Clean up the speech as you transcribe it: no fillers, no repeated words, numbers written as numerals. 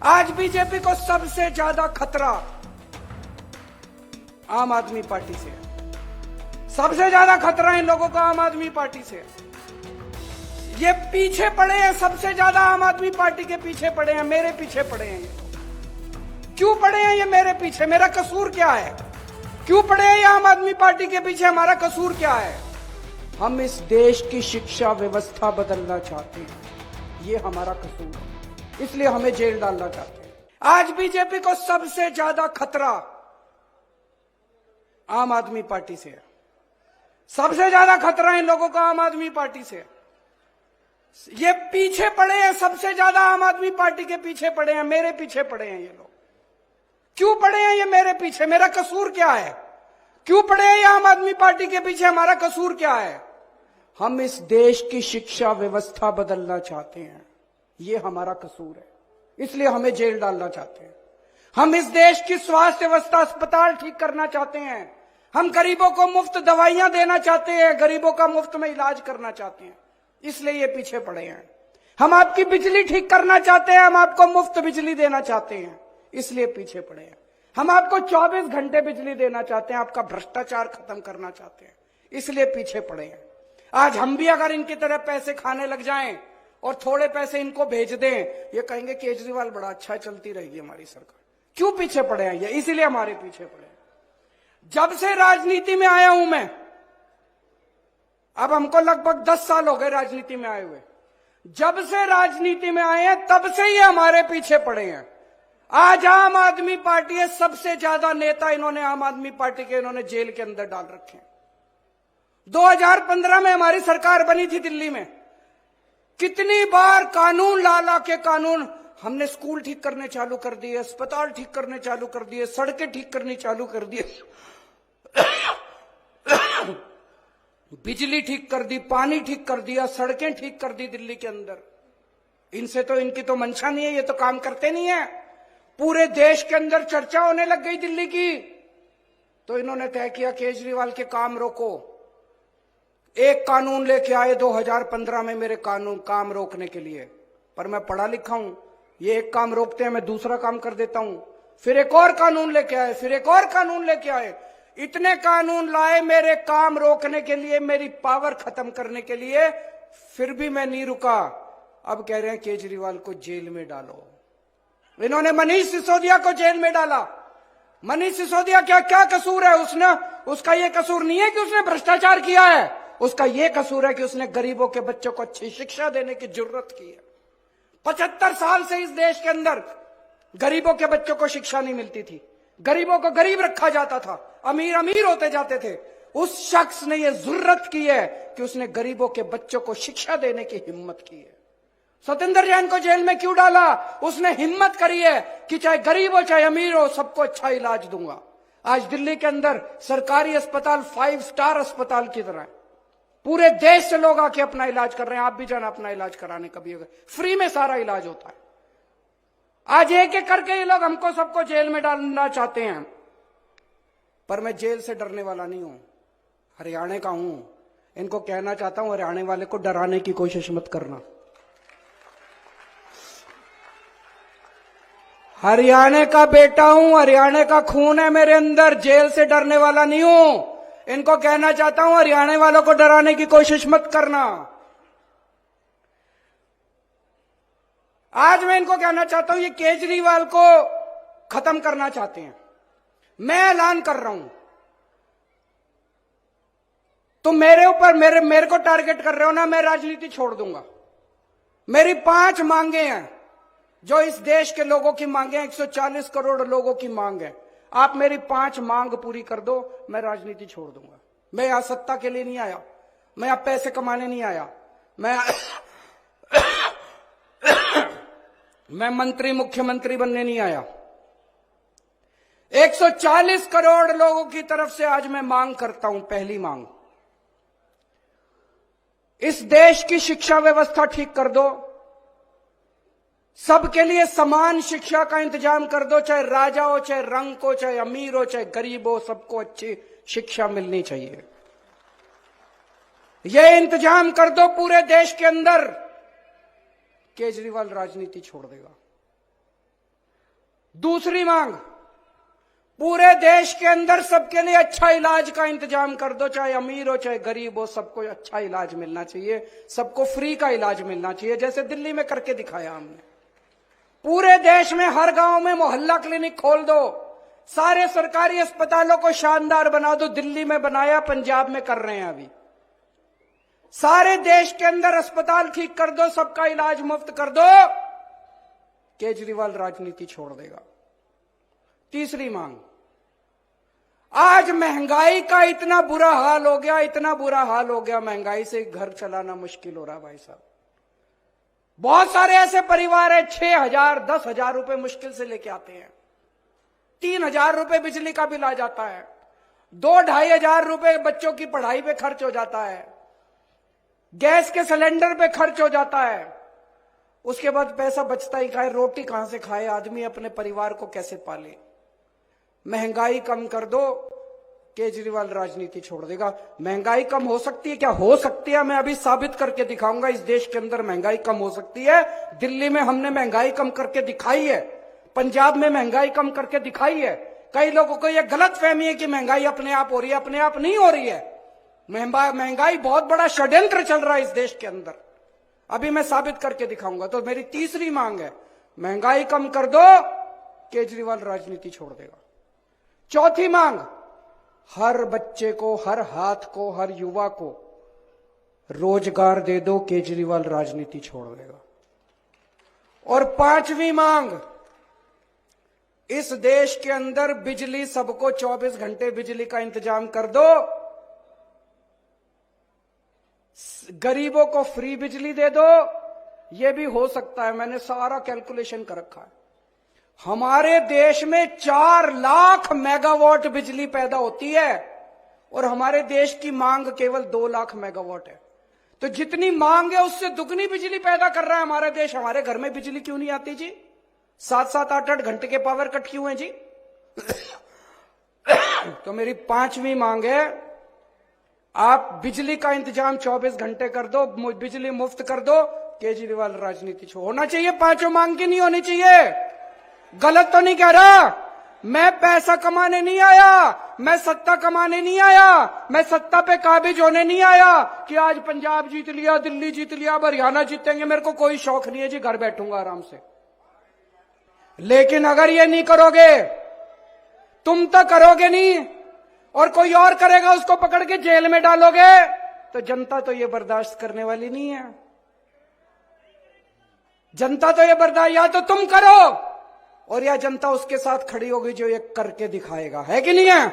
आज बीजेपी को सबसे ज्यादा खतरा आम आदमी पार्टी से है। सबसे ज्यादा खतरा इन लोगों को आम आदमी पार्टी से है। ये पीछे पड़े हैं, सबसे ज्यादा आम आदमी पार्टी के पीछे पड़े हैं, मेरे पीछे पड़े हैं। ये क्यों पड़े हैं? ये मेरे पीछे, मेरा कसूर क्या है? क्यों पड़े हैं ये आम आदमी पार्टी के पीछे? हमारा कसूर क्या है? हम इस देश की शिक्षा व्यवस्था बदलना चाहते हैं, ये हमारा कसूर है, इसलिए हमें जेल डालना चाहते हैं। आज बीजेपी को सबसे ज्यादा खतरा आम आदमी पार्टी से है। सबसे ज्यादा खतरा इन लोगों को आम आदमी पार्टी से है। ये पीछे पड़े हैं, सबसे ज्यादा आम आदमी पार्टी के पीछे पड़े हैं, मेरे पीछे पड़े हैं ये लोग। क्यों पड़े हैं ये मेरे पीछे? मेरा कसूर क्या है? क्यों पड़े हैं ये आम आदमी पार्टी के पीछे? हमारा कसूर क्या है? हम इस देश की शिक्षा व्यवस्था बदलना चाहते हैं, ये हमारा कसूर है, इसलिए हमें जेल डालना चाहते हैं। हम इस देश की स्वास्थ्य व्यवस्था, अस्पताल ठीक करना चाहते हैं। हम गरीबों को मुफ्त दवाइयां देना चाहते हैं, गरीबों का मुफ्त में इलाज करना चाहते हैं, इसलिए ये पीछे पड़े हैं। हम आपकी बिजली ठीक करना चाहते हैं, हम आपको मुफ्त बिजली देना चाहते हैं, इसलिए पीछे पड़े हैं। हम आपको 24 घंटे बिजली देना चाहते हैं, आपका भ्रष्टाचार खत्म करना चाहते हैं, इसलिए पीछे पड़े हैं। आज हम भी अगर इनकी तरह पैसे खाने लग जाएं और थोड़े पैसे इनको भेज दें, ये कहेंगे केजरीवाल बड़ा अच्छा, चलती रहेगी हमारी सरकार। क्यों पीछे पड़े हैं ये? इसीलिए हमारे पीछे पड़े हैं। जब से राजनीति में आया हूं मैं, अब हमको लगभग 10 साल हो गए राजनीति में आए हुए। जब से राजनीति में आए हैं तब से ये हमारे पीछे पड़े हैं। आज आम आदमी पार्टी है, सबसे ज्यादा नेता इन्होंने आम आदमी पार्टी के इन्होंने जेल के अंदर डाल रखे हैं। 2015 में हमारी सरकार बनी थी दिल्ली में, कितनी बार कानून ला के कानून हमने स्कूल ठीक करने चालू कर दिए, अस्पताल ठीक करने चालू कर दिए, सड़कें ठीक करनी चालू कर दिए, बिजली ठीक कर दी, पानी ठीक कर दिया, सड़कें ठीक कर दी दिल्ली के अंदर। इनसे तो, इनकी तो मंशा नहीं है, ये तो काम करते नहीं है। पूरे देश के अंदर चर्चा होने लग गई दिल्ली की, तो इन्होंने तय किया केजरीवाल के काम रोको। एक कानून लेके आए 2015 में मेरे कानून काम रोकने के लिए, पर मैं पढ़ा लिखा हूं, ये एक काम रोकते हैं मैं दूसरा काम कर देता हूं। फिर एक और कानून लेके आए, फिर एक और कानून लेके आए, इतने कानून लाए मेरे काम रोकने के लिए, मेरी पावर खत्म करने के लिए, फिर भी मैं नहीं रुका। अब कह रहे हैं केजरीवाल को जेल में डालो। इन्होंने मनीष सिसोदिया को जेल में डाला। मनीष सिसोदिया क्या क्या कसूर है? उसका ये कसूर नहीं है कि उसने भ्रष्टाचार किया है, उसका ये कसूर है कि उसने गरीबों के बच्चों को अच्छी शिक्षा देने की जरूरत की है। 75 साल से इस देश के अंदर गरीबों के बच्चों को शिक्षा नहीं मिलती थी, गरीबों को गरीब रखा जाता था, अमीर अमीर होते जाते थे। उस शख्स ने यह जरूरत की है कि उसने गरीबों के बच्चों को शिक्षा देने की हिम्मत की है। सत्येंद्र जैन को जेल में क्यों डाला? उसने हिम्मत करी है कि चाहे गरीब हो चाहे अमीर हो, सबको अच्छा इलाज दूंगा। आज दिल्ली के अंदर सरकारी अस्पताल 5 स्टार अस्पताल की तरह है, पूरे देश से लोग आके अपना इलाज कर रहे हैं। आप भी जाना अपना इलाज कराने, कभी अगर फ्री में सारा इलाज होता है। आज एक एक करके ये लोग हमको सबको जेल में डालना चाहते हैं, पर मैं जेल से डरने वाला नहीं हूं, हरियाणा का हूं। इनको कहना चाहता हूं, हरियाणा वाले को डराने की कोशिश मत करना। हरियाणा का बेटा हूं, हरियाणा का खून है मेरे अंदर, जेल से डरने वाला नहीं हूं। इनको कहना चाहता हूं, हरियाणा वालों को डराने की कोशिश मत करना। आज मैं इनको कहना चाहता हूं, ये केजरीवाल को खत्म करना चाहते हैं। मैं ऐलान कर रहा हूं, तो मेरे ऊपर मेरे को टारगेट कर रहे हो ना, मैं राजनीति छोड़ दूंगा। मेरी 5 मांगे हैं, जो इस देश के लोगों की मांगे हैं, 140 करोड़ लोगों की मांग है। आप मेरी 5 मांग पूरी कर दो, मैं राजनीति छोड़ दूंगा। मैं यहां सत्ता के लिए नहीं आया, मैं यहां पैसे कमाने नहीं आया, मैं मंत्री मुख्यमंत्री बनने नहीं आया। 140 करोड़ लोगों की तरफ से आज मैं मांग करता हूं। पहली मांग, इस देश की शिक्षा व्यवस्था ठीक कर दो, सबके लिए समान शिक्षा का इंतजाम कर दो, चाहे राजा हो, चाहे रंग हो, चाहे अमीर हो, चाहे गरीब हो, सबको अच्छी शिक्षा मिलनी चाहिए। यह इंतजाम कर दो पूरे देश के अंदर, केजरीवाल राजनीति छोड़ देगा। दूसरी मांग, पूरे देश के अंदर सबके लिए अच्छा इलाज का इंतजाम कर दो, चाहे अमीर हो चाहे गरीब हो, सबको अच्छा इलाज मिलना चाहिए, सबको फ्री का इलाज मिलना चाहिए, जैसे दिल्ली में करके दिखाया हमने। पूरे देश में हर गांव में मोहल्ला क्लिनिक खोल दो, सारे सरकारी अस्पतालों को शानदार बना दो, दिल्ली में बनाया, पंजाब में कर रहे हैं अभी। सारे देश के अंदर अस्पताल ठीक कर दो, सबका इलाज मुफ्त कर दो, केजरीवाल राजनीति छोड़ देगा। तीसरी मांग, आज महंगाई का इतना बुरा हाल हो गया, इतना बुरा हाल हो गया, महंगाई से घर चलाना मुश्किल हो रहा भाई साहब। बहुत सारे ऐसे परिवार है 6,000 10,000 रुपए मुश्किल से लेके आते हैं, 3,000 रुपए बिजली का बिल आ जाता है, 2-2.5 हजार रुपए बच्चों की पढ़ाई पे खर्च हो जाता है, गैस के सिलेंडर पे खर्च हो जाता है, उसके बाद पैसा बचता ही खाए, रोटी कहां से खाए आदमी, अपने परिवार को कैसे पाले। महंगाई कम कर दो, केजरीवाल राजनीति छोड़ देगा। महंगाई कम हो सकती है क्या? हो सकती है, मैं अभी साबित करके दिखाऊंगा। इस देश के अंदर महंगाई कम हो सकती है। दिल्ली में हमने महंगाई कम करके दिखाई है, पंजाब में महंगाई कम करके दिखाई है। कई लोगों को यह गलत फहमी है कि महंगाई अपने आप हो रही है, अपने आप नहीं हो रही है। महंगाई बहुत बड़ा षड्यंत्र चल रहा है इस देश के अंदर, अभी मैं साबित करके दिखाऊंगा। तो मेरी तीसरी मांग है, महंगाई कम कर दो, केजरीवाल राजनीति छोड़ देगा। चौथी मांग, हर बच्चे को, हर हाथ को, हर युवा को रोजगार दे दो, केजरीवाल राजनीति छोड़ देगा। और पांचवी मांग, इस देश के अंदर बिजली सबको 24 घंटे बिजली का इंतजाम कर दो, गरीबों को फ्री बिजली दे दो। यह भी हो सकता है, मैंने सारा कैलकुलेशन कर रखा है। हमारे देश में 4 लाख मेगावाट बिजली पैदा होती है और हमारे देश की मांग केवल 2 लाख मेगावाट है। तो जितनी मांग है उससे दुगनी बिजली पैदा कर रहा है हमारा देश। हमारे घर में बिजली क्यों नहीं आती जी? 7-7 8-8 घंटे के पावर कट क्यों है जी? तो मेरी पांचवी मांग है, आप बिजली का इंतजाम 24 घंटे कर दो, बिजली मुफ्त कर दो, केजरीवाल राजनीति छोड़। होना चाहिए पांचों मांग की, नहीं होनी चाहिए। गलत तो नहीं कह रहा, मैं पैसा कमाने नहीं आया, मैं सत्ता कमाने नहीं आया, मैं सत्ता पे काबिज होने नहीं आया कि आज पंजाब जीत लिया, दिल्ली जीत लिया, अब हरियाणा जीतेंगे। मेरे को कोई शौक नहीं है जी, घर बैठूंगा आराम से। लेकिन अगर ये नहीं करोगे, तुम तो करोगे नहीं और कोई और करेगा, उसको पकड़ के जेल में डालोगे, तो जनता तो ये बर्दाश्त करने वाली नहीं है। जनता तो ये बर्दाश्त, या तो तुम करो और या जनता उसके साथ खड़ी होगी जो ये करके दिखाएगा, है कि नहीं है?